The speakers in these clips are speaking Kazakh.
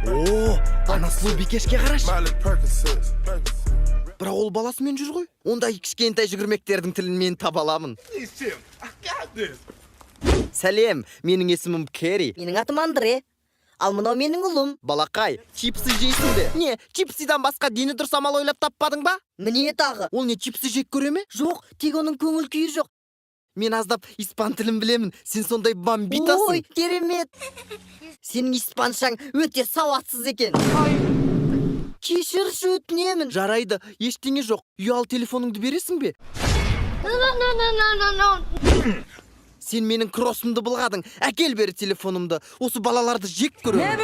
О, анасы бикешке қараш. Бірақ ол баласымен жүр ғой. Ондай кішкентай жүгірмектердің тілін мен таба аламын. Сәлем, менің есімім Кэрри. Менің атым Андре. Ал мынау менің ұлым. Балақай, чипсы жейсің бе? Не, чипсидан басқа дені дұрыс амал ойлап таппадың ба? Міне тағы. Ол не, чипсы жек көре ме? Жоқ, тек оның көңіл күйі жоқ. Мен аздап испан тілін білемін. Сен сондай бомбитасың. Ой, керемет. Сенің испаншаң өте сауатсыз екен. Кешірші өтінемін. Жарайды, ештеңе жоқ. Ұялы телефоныңды бересің бе? Сен менің кроссымды былғадың. Әкел бері телефонымды. Осы балаларды жек көремін.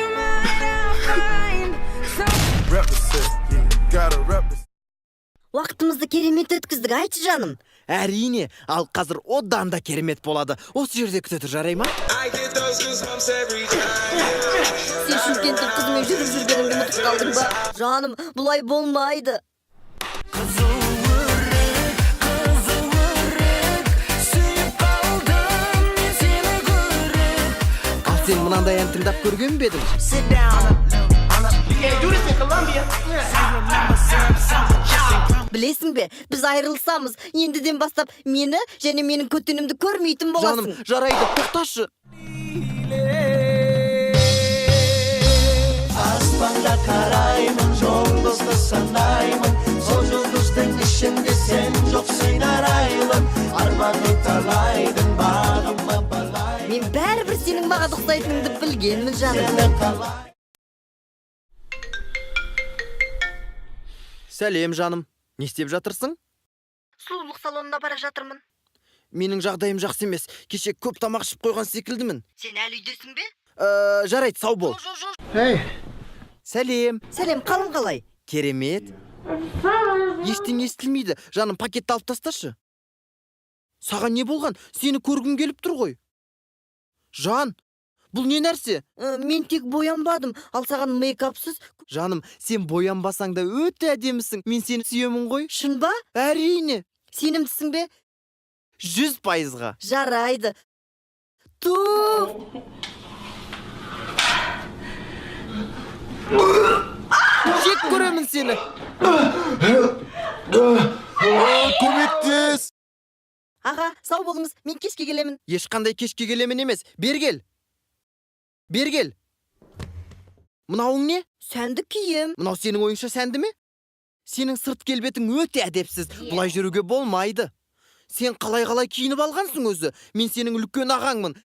Уақытымызды керемет өткіздік, айтшы жаным. Әрине, ал қазір одан да керемет болады. Осы жерде күте тұр, жарай ма? Сен Шымкенттің қызымен жүріп жүргеніңді ұмытып қалдың ба? Жаным, бұлай болмайды. Ал сен мынандай ән тыңдап көрген бе едің? Білесің бе, біз айырылсамыз, ендіден бастап мені және менің көтенімді көрмейтін боласың. Жаным, жарайды, тоқташы. Аспанда қараймын, жұлдызды санаймын, сол жұлдыздың ішінде сен жоқсың арайлым, арманы талайдың бағыма балай. Мен бәрібір сенің маған ұқсайтыныңды білгенмін, жаным. Сәлем, жаным. Не істеп жатырсың? Сұлулық салонына бара жатырмын. Менің жағдайым жақсы емес. Кеше көп тамақ ішіп қойған секілдімін. Сен әлі үйдесің бе? Жарайды, сау бол. Сәлем. Сәлем, қалың қалай? Керемет. Ештеңе естілмейді. Жаным, пакетті алып тасташы. Саған не болған? Сені көргім келіп тұр ғой. Жан, бұл не нәрсе? Мен тек боянбадым, ал саған мейкапсыз. Жаным, сен боянбасаң да өте әдемісің. Мен сені сүйемін ғой. Шын ба? Әрине. Сенімдісің бе? 100%-ға. Жарайды. Туф! Жек көремін сені. Көмектес! Аға, сау болыңыз, мен кешке келемін. Ешқандай кешке келемін емес. Бергел. Бергел. Мынауың не? Сәнді киім. Мынау сенің ойынша сәнді ме? Сенің сырт келбетің өте әдепсіз. Бұлай жүруге болмайды. Сен қалай киініп алғансың өзі? Мен сенің үлкен ағаңмын.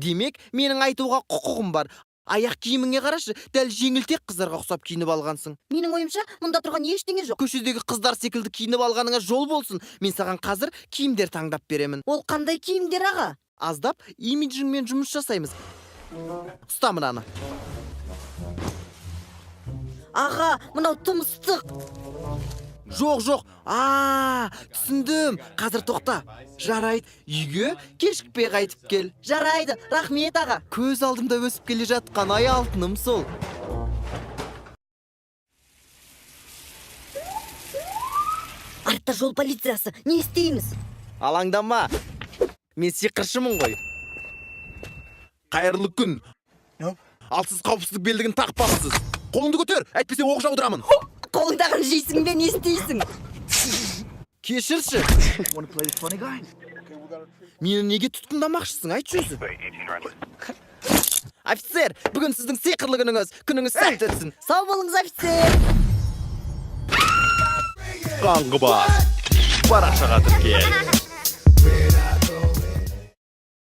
Демек, менің айтуға құқығым бар. Аяқ киіміңе қарашы, дәл жеңілтек қыздарға ұқсап киініп алғансың. Менің ойымша, мұнда тұрған ештеңе жоқ. Көшедегі қыздар секілді киініп алғаныңа жол болсын. Мен саған қазір киімдер таңдап беремін. Ол қандай киімдер, аға? Аздап имиджіңмен жұмыс жасаймыз. Ұста мынаны. Аға, мынау тым ыстық. Жоқ. Түсіндім. Қазір тоқта. Жарайды, үйге кешікпей қайтып кел. Жарайды, рахмет, аға. Көз алдымда өсіп келе жатқан ай алтыным сол. Артта жол полициясы, не істейміз? Алаңдама. Мен сиқыршымын ғой. Қайырлы күн. Ал сіз қауіпсіздік белдігін тақпапсыз. Қолыңды көтер, әйтпесе оқ жаудырамын. Қолыңдағын жейсің бе, не істейсің? Кешірші. Мені неге тұтқындамақшысың, айтшы өзі. Офицер, бүгін сіздің сиқырлы күніңіз сәтті өтсін. Сау болыңыз, офицер. Қаңғы бас. Парақшаға тіркел.